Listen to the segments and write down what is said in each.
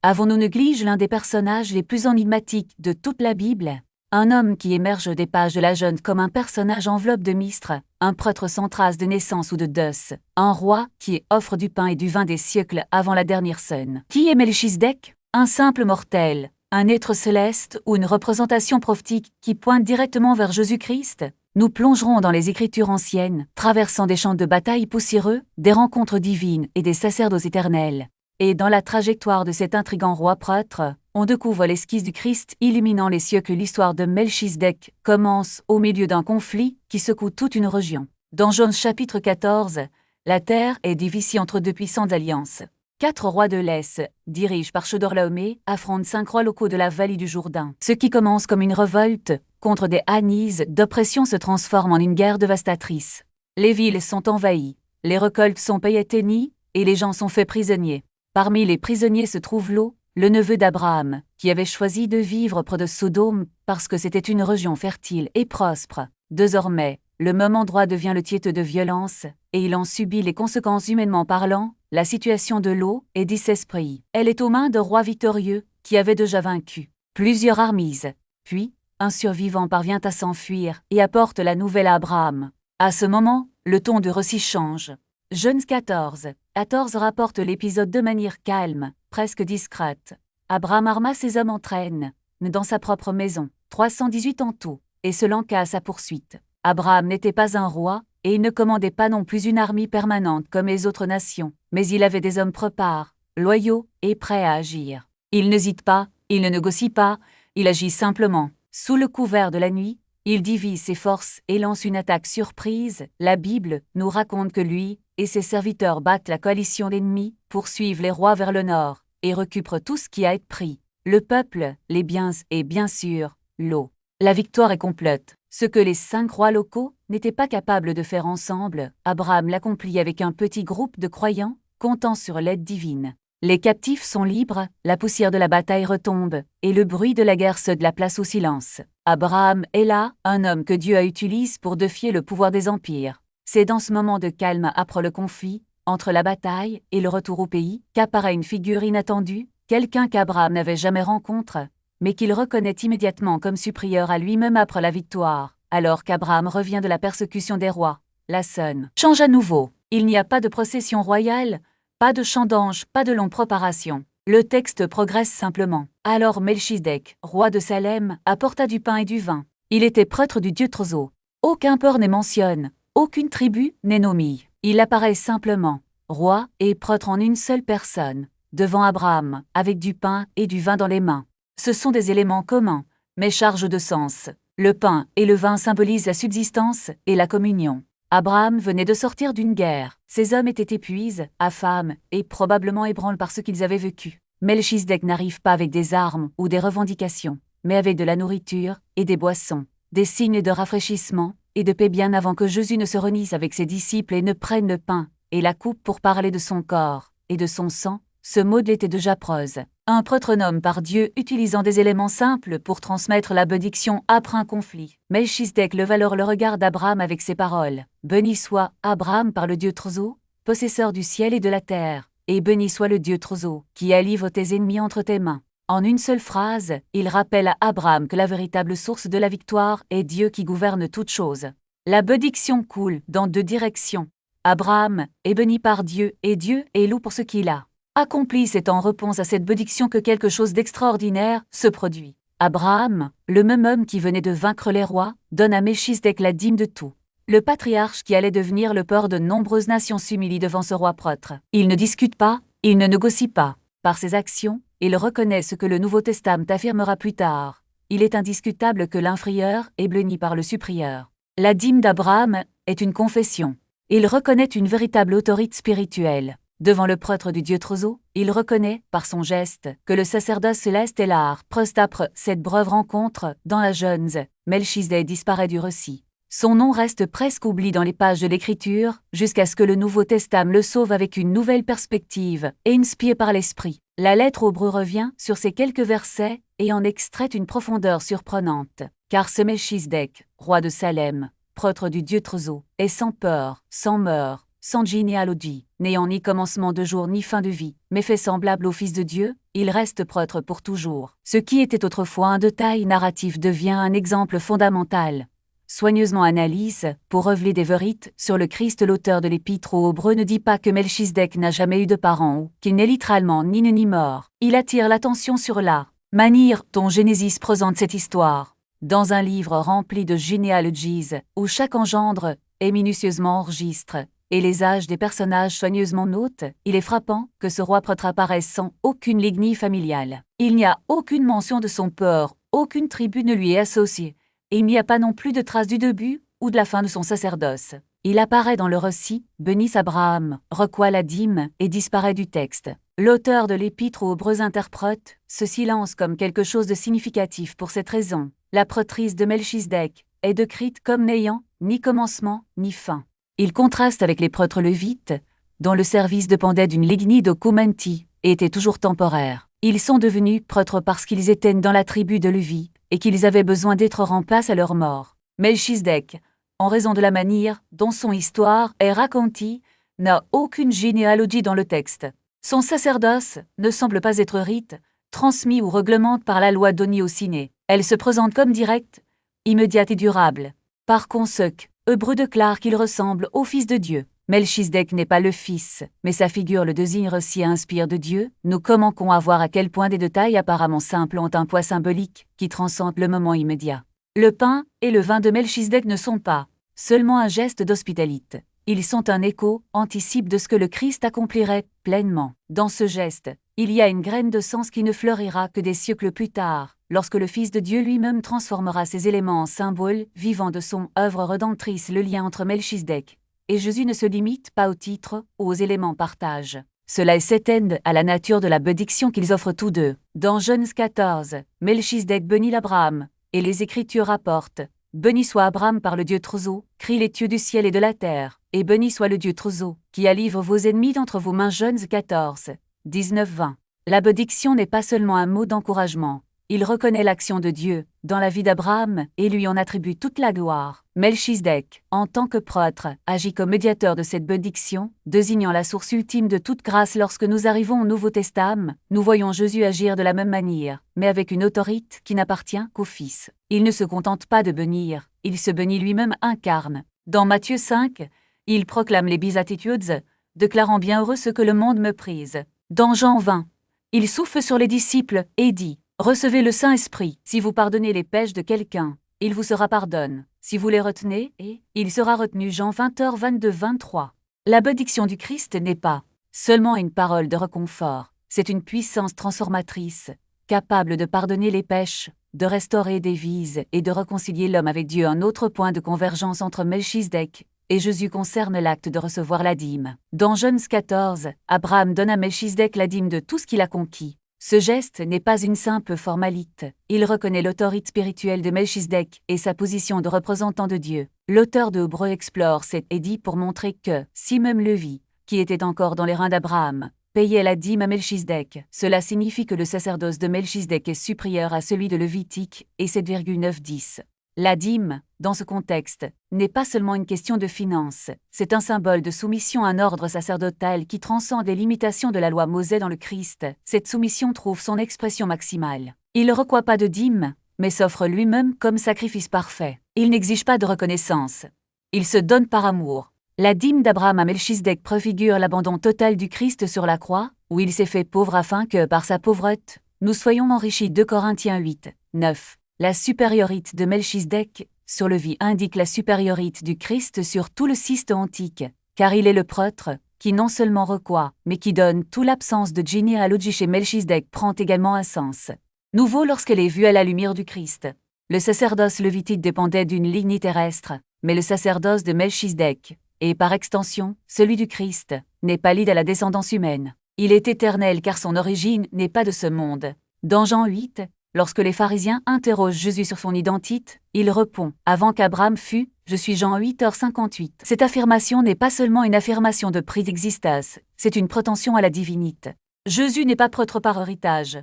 Avons-nous négligé l'un des personnages les plus énigmatiques de toute la Bible? Un homme qui émerge des pages de la Genèse comme un personnage enveloppe de mistre, un prêtre sans trace de naissance ou de deuil, un roi qui offre du pain et du vin des siècles avant la dernière scène. Qui est Melchisedec? Un simple mortel, un être céleste ou une représentation prophétique qui pointe directement vers Jésus-Christ? Nous plongerons dans les Écritures anciennes, traversant des champs de bataille poussiéreux, des rencontres divines et des sacerdoces éternels. Et dans la trajectoire de cet intrigant roi-prêtre, on découvre l'esquisse du Christ illuminant les siècles. L'histoire de Melchisedec commence au milieu d'un conflit qui secoue toute une région. Dans Genèse chapitre 14, la terre est divisée entre deux puissantes alliances. 4 rois de l'Est, dirigés par Chedorlaomé, affrontent 5 rois locaux de la vallée du Jourdain. Ce qui commence comme une révolte contre des hannises d'oppression se transforme en une guerre dévastatrice. Les villes sont envahies, les récoltes sont éteignées et les gens sont faits prisonniers. Parmi les prisonniers se trouve Lot, le neveu d'Abraham, qui avait choisi de vivre près de Sodome parce que c'était une région fertile et prospère. Désormais, le même endroit devient le théâtre de violence, et il en subit les conséquences humainement parlant. La situation de Lot est désespérée. Elle est aux mains de rois victorieux qui avaient déjà vaincu plusieurs armées. Puis, un survivant parvient à s'enfuir et apporte la nouvelle à Abraham. À ce moment, le ton du récit change. Genèse 14 rapporte l'épisode de manière calme, presque discrète. Abraham arma ses hommes en traîne, dans sa propre maison, 318 en tout, et se lança à sa poursuite. Abraham n'était pas un roi, et il ne commandait pas non plus une armée permanente comme les autres nations, mais il avait des hommes préparés, loyaux et prêts à agir. Il n'hésite pas, il ne négocie pas, il agit simplement. Sous le couvert de la nuit, il divise ses forces et lance une attaque surprise. La Bible nous raconte que lui et ses serviteurs battent la coalition d'ennemis, poursuivent les rois vers le nord, et récupèrent tout ce qui a été pris. Le peuple, les biens et bien sûr, l'eau. La victoire est complète. Ce que les 5 rois locaux n'étaient pas capables de faire ensemble, Abraham l'accomplit avec un petit groupe de croyants, comptant sur l'aide divine. Les captifs sont libres, la poussière de la bataille retombe, et le bruit de la guerre cède la place au silence. Abraham est là, un homme que Dieu a utilisé pour défier le pouvoir des empires. C'est dans ce moment de calme après le conflit, entre la bataille et le retour au pays, qu'apparaît une figure inattendue, quelqu'un qu'Abraham n'avait jamais rencontré, mais qu'il reconnaît immédiatement comme supérieur à lui-même après la victoire. Alors qu'Abraham revient de la persécution des rois, la scène change à nouveau. Il n'y a pas de procession royale, pas de chant d'ange, pas de longue préparation. Le texte progresse simplement. Alors Melchisedec, roi de Salem, apporta du pain et du vin. Il était prêtre du dieu Trozo. Aucun port n'est mentionné, aucune tribu n'est nommée. Il apparaît simplement, roi et prêtre en une seule personne, devant Abraham, avec du pain et du vin dans les mains. Ce sont des éléments communs, mais chargés de sens. Le pain et le vin symbolisent la subsistance et la communion. Abraham venait de sortir d'une guerre. Ses hommes étaient épuisés, affamés et probablement ébranlés par ce qu'ils avaient vécu. Melchisedec n'arrive pas avec des armes ou des revendications, mais avec de la nourriture et des boissons, des signes de rafraîchissement et de paix bien avant que Jésus ne se réunisse avec ses disciples et ne prenne le pain et la coupe pour parler de son corps et de son sang. Ce modèle était déjà prose. Un prêtre nomme par Dieu utilisant des éléments simples pour transmettre la bénédiction après un conflit. Melchisedec leva alors le regard d'Abraham avec ces paroles. Béni soit Abraham par le Dieu Trozo, possesseur du ciel et de la terre, et béni soit le Dieu Trozo, qui a livré tes ennemis entre tes mains. En une seule phrase, il rappelle à Abraham que la véritable source de la victoire est Dieu qui gouverne toutes choses. La bénédiction coule dans 2 directions. Abraham est béni par Dieu et Dieu est loué pour ce qu'il a accompli. C'est en réponse à cette bénédiction que quelque chose d'extraordinaire se produit. Abraham, le même homme qui venait de vaincre les rois, donne à Melchisedec la dîme de tout. Le patriarche qui allait devenir le père de nombreuses nations s'humilie devant ce roi prêtre. Il ne discute pas, il ne négocie pas. Par ses actions, il reconnaît ce que le Nouveau Testament affirmera plus tard. Il est indiscutable que l'inférieur est béni par le supérieur. La dîme d'Abraham est une confession. Il reconnaît une véritable autorité spirituelle. Devant le prêtre du dieu Trozo, il reconnaît, par son geste, que le sacerdoce céleste est l'art. Prost après cette brève rencontre, dans la Genèse, Melchisedec disparaît du récit. Son nom reste presque oublié dans les pages de l'Écriture, jusqu'à ce que le Nouveau Testament le sauve avec une nouvelle perspective, et inspiré par l'Esprit. La lettre aux Hébreux revient sur ces quelques versets, et en extrait une profondeur surprenante. Car ce Melchisedec, roi de Salem, prêtre du dieu Trozo, est sans peur, sans meurtre, sans généalogie, n'ayant ni commencement de jour ni fin de vie, mais fait semblable au Fils de Dieu, il reste prêtre pour toujours. Ce qui était autrefois un détail narratif devient un exemple fondamental. Soigneusement analyse, pour révéler des vérités sur le Christ. L'auteur de l'Épître aux Hébreux ne dit pas que Melchisedec n'a jamais eu de parents ou qu'il n'est littéralement ni né ni mort. Il attire l'attention sur la manière dont Genesis présente cette histoire. Dans un livre rempli de généalogies, où chaque engendre est minutieusement enregistré, et les âges des personnages soigneusement notés, il est frappant que ce roi prêtre apparaisse sans aucune lignée familiale. Il n'y a aucune mention de son père, aucune tribu ne lui est associée, et il n'y a pas non plus de trace du début ou de la fin de son sacerdoce. Il apparaît dans le récit, bénisse Abraham, reçoit la dîme et disparaît du texte. L'auteur de l'Épître aux Hébreux interprète ce silence comme quelque chose de significatif. Pour cette raison, la prêtrise de Melchisedec est décrite comme n'ayant ni commencement ni fin. Il contraste avec les prêtres lévites, dont le service dépendait d'une lignée documenti et était toujours temporaire. Ils sont devenus prêtres parce qu'ils étaient dans la tribu de Lévi et qu'ils avaient besoin d'être remplacés à leur mort. Melchisedec, en raison de la manière dont son histoire est racontée, n'a aucune généalogie dans le texte. Son sacerdoce ne semble pas être rite, transmis ou réglementé par la loi donnée au ciné. Elle se présente comme directe, immédiate et durable. Par conséquent, Hébreux déclare qu'il ressemble au Fils de Dieu. Melchisedec n'est pas le Fils, mais sa figure le désigne aussi inspire de Dieu. Nous commençons à voir à quel point des détails apparemment simples ont un poids symbolique qui transcende le moment immédiat. Le pain et le vin de Melchisedec ne sont pas seulement un geste d'hospitalité. Ils sont un écho, anticipe de ce que le Christ accomplirait pleinement. Dans ce geste, il y a une graine de sens qui ne fleurira que des siècles plus tard, lorsque le Fils de Dieu lui-même transformera ces éléments en symboles vivants de son œuvre rédemptrice. Le lien entre Melchisedec et Jésus ne se limite pas au titre ou aux éléments partage. Cela s'étend à la nature de la bénédiction qu'ils offrent tous deux. Dans Genèse 14, Melchisedec bénit l'Abraham, et les Écritures rapportent « Béni soit Abraham par le Dieu Trozo, crie les dieux du ciel et de la terre, et béni soit le Dieu Trozo, qui a livré vos ennemis d'entre vos mains. » Genèse 14, 19-20. La bénédiction n'est pas seulement un mot d'encouragement. Il reconnaît l'action de Dieu dans la vie d'Abraham et lui en attribue toute la gloire. Melchisedec, en tant que prêtre, agit comme médiateur de cette bénédiction, désignant la source ultime de toute grâce. Lorsque nous arrivons au Nouveau Testament, nous voyons Jésus agir de la même manière, mais avec une autorité qui n'appartient qu'au Fils. Il ne se contente pas de bénir, il se bénit lui-même incarne. Dans Matthieu 5, il proclame les béatitudes, déclarant bienheureux ceux que le monde méprise. Dans Jean 20, il souffle sur les disciples et dit: Recevez le Saint-Esprit. Si vous pardonnez les péchés de quelqu'un, il vous sera pardonné. Si vous les retenez, il sera retenu. Jean 20h 22-23. La bénédiction du Christ n'est pas seulement une parole de réconfort, c'est une puissance transformatrice, capable de pardonner les péchés, de restaurer des vies et de réconcilier l'homme avec Dieu. Un autre point de convergence entre Melchisedec et Jésus concerne l'acte de recevoir la dîme. Dans Genèse 14, Abraham donne à Melchisedec la dîme de tout ce qu'il a conquis. Ce geste n'est pas une simple formalité, il reconnaît l'autorité spirituelle de Melchisedec et sa position de représentant de Dieu. L'auteur de Hébreux explore cet édit pour montrer que, si même Lévi, qui était encore dans les reins d'Abraham, payait la dîme à Melchisedec, cela signifie que le sacerdoce de Melchisedec est supérieur à celui de Lévitique, et 7,910. La dîme, dans ce contexte, n'est pas seulement une question de finances, c'est un symbole de soumission à un ordre sacerdotal qui transcende les limitations de la loi Mosè. Dans le Christ, cette soumission trouve son expression maximale. Il ne requiert pas de dîme, mais s'offre lui-même comme sacrifice parfait. Il n'exige pas de reconnaissance. Il se donne par amour. La dîme d'Abraham à Melchisedec préfigure l'abandon total du Christ sur la croix, où il s'est fait pauvre afin que, par sa pauvreté, nous soyons enrichis. 2 Corinthiens 8, 9. La supériorité de Melchisedec sur le vie indique la supériorité du Christ sur tout le système antique, car il est le prêtre qui non seulement reçoit, mais qui donne. Toute l'absence de généalogie chez Melchisedec prend également un sens nouveau lorsqu'elle est vue à la lumière du Christ. Le sacerdoce lévitique dépendait d'une lignée terrestre, mais le sacerdoce de Melchisedec, et par extension, celui du Christ, n'est pas lié à la descendance humaine. Il est éternel car son origine n'est pas de ce monde. Dans Jean 8, lorsque les pharisiens interrogent Jésus sur son identité, il répond « Avant qu'Abraham fût, je suis. » Jean 8h58. Cette affirmation n'est pas seulement une affirmation de préexistence, c'est une prétention à la divinité. Jésus n'est pas prêtre par héritage.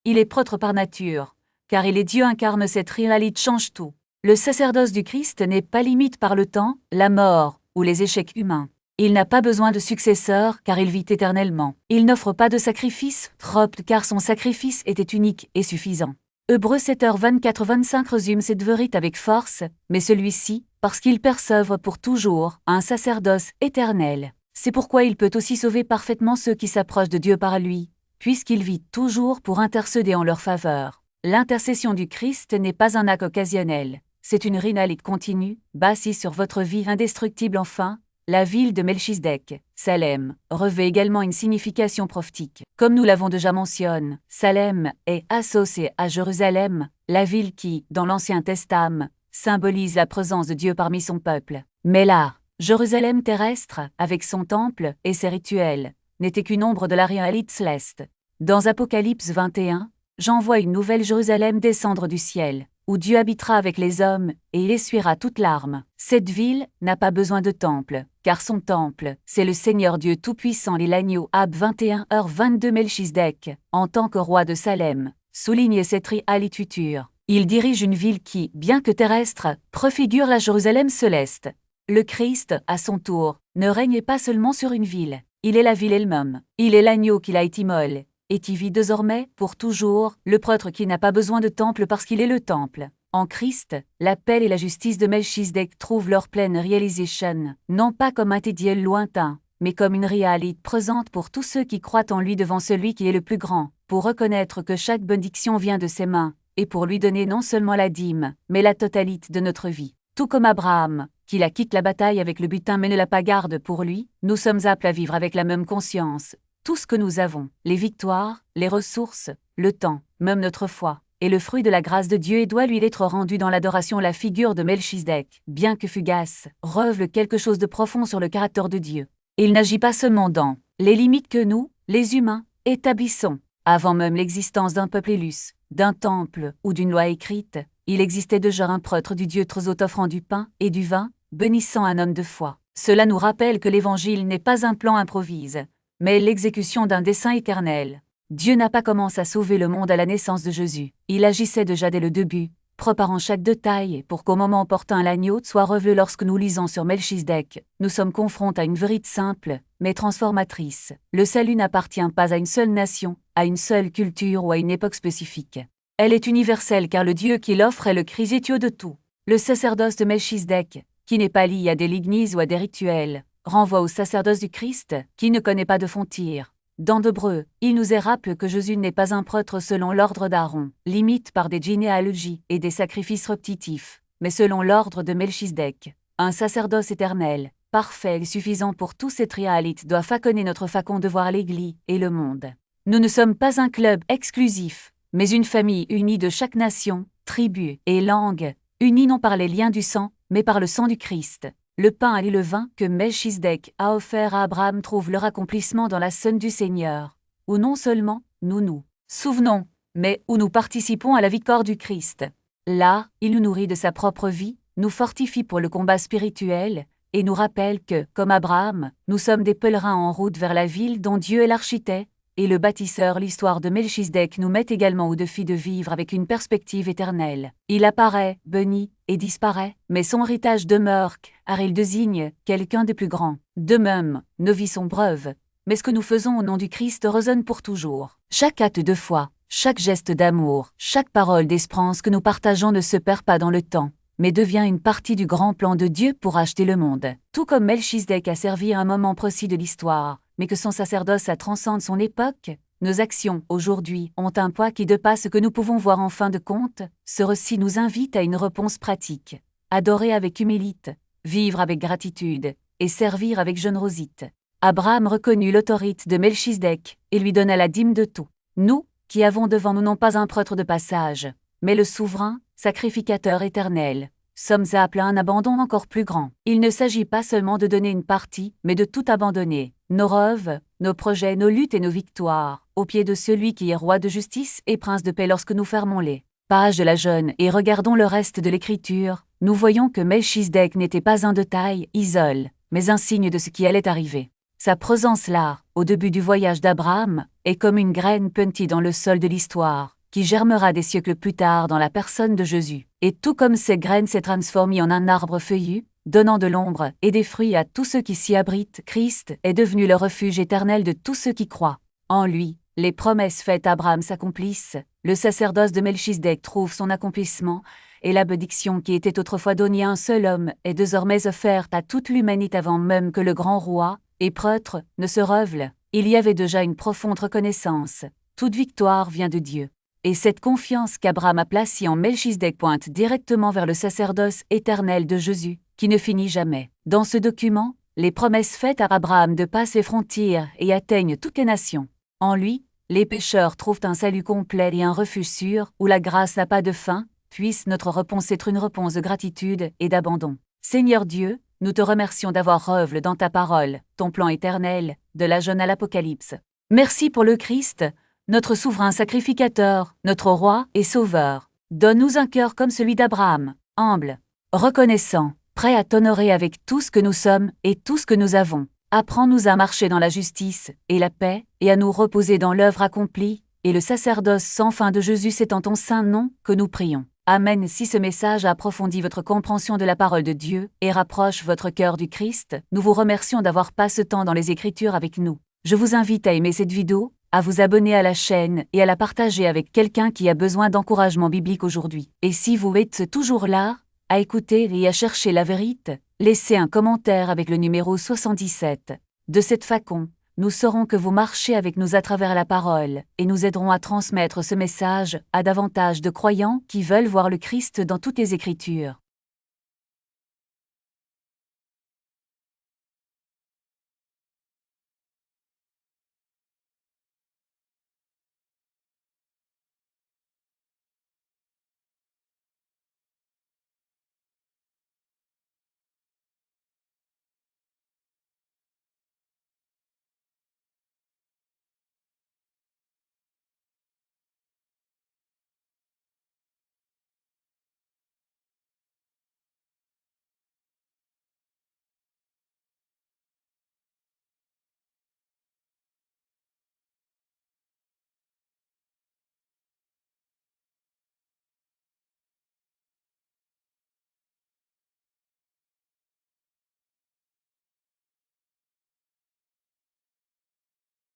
Il est prêtre par nature, car il est Dieu incarne. Cette réalité change tout. Le sacerdoce du Christ n'est pas limite par le temps, la mort ou les échecs humains. Il n'a pas besoin de successeur car il vit éternellement. Il n'offre pas de sacrifice propre car son sacrifice était unique et suffisant. Hébreux 7h24-25 résume cette vérité avec force, mais celui-ci, parce qu'il persévère pour toujours, a un sacerdoce éternel. C'est pourquoi il peut aussi sauver parfaitement ceux qui s'approchent de Dieu par lui, puisqu'il vit toujours pour intercéder en leur faveur. L'intercession du Christ n'est pas un acte occasionnel, c'est une réalité continue, bâtie sur votre vie indestructible. Enfin, la ville de Melchisedec, Salem, revêt également une signification prophétique. Comme nous l'avons déjà mentionné, Salem est associé à Jérusalem, la ville qui, dans l'Ancien Testament, symbolise la présence de Dieu parmi son peuple. Mais là, Jérusalem terrestre, avec son temple et ses rituels, n'était qu'une ombre de la réalité céleste. Dans Apocalypse 21, Jean voit une nouvelle Jérusalem descendre du ciel, où Dieu habitera avec les hommes, et il essuiera toute larme. Cette ville n'a pas besoin de temple, car son temple, c'est le Seigneur Dieu Tout-Puissant et l'agneau. Ab 21h22 Melchisedec, en tant que roi de Salem, souligne cette réalité. Il dirige une ville qui, bien que terrestre, préfigure la Jérusalem céleste. Le Christ, à son tour, ne règne pas seulement sur une ville, il est la ville elle-même. Il est l'agneau qui l'a immolé, et qui vit désormais, pour toujours, le prêtre qui n'a pas besoin de temple parce qu'il est le temple. En Christ, la paix et la justice de Melchisedec trouvent leur pleine réalisation, non pas comme un idéal lointain, mais comme une réalité présente pour tous ceux qui croient en lui devant celui qui est le plus grand, pour reconnaître que chaque bénédiction vient de ses mains, et pour lui donner non seulement la dîme, mais la totalité de notre vie. Tout comme Abraham, qui la quitte la bataille avec le butin mais ne la pas garde pour lui, nous sommes appelés à vivre avec la même conscience. Tout ce que nous avons, les victoires, les ressources, le temps, même notre foi, est le fruit de la grâce de Dieu et doit lui être rendu dans l'adoration. La figure de Melchisedec, bien que fugace, révèle quelque chose de profond sur le caractère de Dieu. Il n'agit pas seulement dans les limites que nous, les humains, établissons. Avant même l'existence d'un peuple élu, d'un temple ou d'une loi écrite, il existait déjà un prêtre du Dieu Trésor offrant du pain et du vin, bénissant un homme de foi. Cela nous rappelle que l'Évangile n'est pas un plan improvisé, mais l'exécution d'un dessein éternel. Dieu n'a pas commencé à sauver le monde à la naissance de Jésus. Il agissait déjà dès le début, préparant chaque détail pour qu'au moment opportun l'agneau soit revelu. Lorsque nous lisons sur Melchisedec, nous sommes confrontés à une vérité simple, mais transformatrice. Le salut n'appartient pas à une seule nation, à une seule culture ou à une époque spécifique. Elle est universelle car le Dieu qui l'offre est le Christ de tout. Le sacerdoce de Melchisedec, qui n'est pas lié à des lignes ou à des rituels, renvoie au sacerdoce du Christ, qui ne connaît pas de frontières. Dans d'Hébreux, il nous est rappelé que Jésus n'est pas un prêtre selon l'ordre d'Aaron, limite par des généalogies et des sacrifices répétitifs, mais selon l'ordre de Melchisedec, un sacerdoce éternel, parfait et suffisant pour tous. Cette réalité doit façonner notre façon de voir l'Église et le monde. Nous ne sommes pas un club exclusif, mais une famille unie de chaque nation, tribu et langue, unie non par les liens du sang, mais par le sang du Christ. Le pain et le vin que Melchisedec a offert à Abraham trouvent leur accomplissement dans la Sonne du Seigneur, où non seulement nous souvenons, mais où nous participons à la victoire du Christ. Là, il nous nourrit de sa propre vie, nous fortifie pour le combat spirituel, et nous rappelle que, comme Abraham, nous sommes des pèlerins en route vers la ville dont Dieu est l'architecte et le bâtisseur. L'histoire de Melchisedec nous met également au défi de vivre avec une perspective éternelle. Il apparaît, béni, et disparaît, mais son héritage demeure, car il désigne quelqu'un de plus grand. De même, nos vies sont brèves, mais ce que nous faisons au nom du Christ résonne pour toujours. Chaque acte de foi, chaque geste d'amour, chaque parole d'espérance que nous partageons ne se perd pas dans le temps, mais devient une partie du grand plan de Dieu pour acheter le monde. Tout comme Melchisedec a servi à un moment précis de l'histoire, mais que son sacerdoce a transcende son époque, nos actions, aujourd'hui, ont un poids qui dépasse ce que nous pouvons voir. En fin de compte, ce récit nous invite à une réponse pratique. Adorer avec humilité, vivre avec gratitude, et servir avec générosité. Abraham reconnut l'autorité de Melchisedec, et lui donna la dîme de tout. Nous, qui avons devant nous non pas un prêtre de passage, mais le souverain, sacrificateur éternel, sommes appelés à un abandon encore plus grand. Il ne s'agit pas seulement de donner une partie, mais de tout abandonner. Nos rêves, nos projets, nos luttes et nos victoires, au pied de celui qui est roi de justice et prince de paix. Lorsque nous fermons les pages de la Jeune et regardons le reste de l'Écriture, nous voyons que Melchisedec n'était pas un détail isolé, mais un signe de ce qui allait arriver. Sa présence là, au début du voyage d'Abraham, est comme une graine plantée dans le sol de l'histoire, qui germera des siècles plus tard dans la personne de Jésus. Et tout comme cette graine s'est transformée en un arbre feuillu, donnant de l'ombre et des fruits à tous ceux qui s'y abritent. Christ est devenu le refuge éternel de tous ceux qui croient. En lui, les promesses faites à Abraham s'accomplissent, le sacerdoce de Melchisedec trouve son accomplissement, et la bénédiction qui était autrefois donnée à un seul homme est désormais offerte à toute l'humanité avant même que le grand roi et prêtre ne se révèle. Il y avait déjà une profonde reconnaissance. Toute victoire vient de Dieu. Et cette confiance qu'Abraham a placée en Melchisedec pointe directement vers le sacerdoce éternel de Jésus, qui ne finit jamais. Dans ce document, les promesses faites à Abraham dépassent les frontières et atteignent toutes les nations. En lui, les pécheurs trouvent un salut complet et un refuge sûr où la grâce n'a pas de fin. Puisse notre réponse être une réponse de gratitude et d'abandon. Seigneur Dieu, nous te remercions d'avoir révélé dans ta parole ton plan éternel, de la Genèse à l'Apocalypse. Merci pour le Christ, notre souverain sacrificateur, notre roi et sauveur. Donne-nous un cœur comme celui d'Abraham, humble, reconnaissant, prêt à t'honorer avec tout ce que nous sommes et tout ce que nous avons. Apprends-nous à marcher dans la justice et la paix, et à nous reposer dans l'œuvre accomplie, et le sacerdoce sans fin de Jésus. C'est en ton saint nom que nous prions. Amen. Si ce message a approfondi votre compréhension de la parole de Dieu et rapproche votre cœur du Christ, nous vous remercions d'avoir passé ce temps dans les Écritures avec nous. Je vous invite à aimer cette vidéo, à vous abonner à la chaîne et à la partager avec quelqu'un qui a besoin d'encouragement biblique aujourd'hui. Et si vous êtes toujours là, à écouter et à chercher la vérité, laissez un commentaire avec le numéro 77. De cette façon, nous saurons que vous marchez avec nous à travers la parole, et nous aiderons à transmettre ce message à davantage de croyants qui veulent voir le Christ dans toutes les Écritures.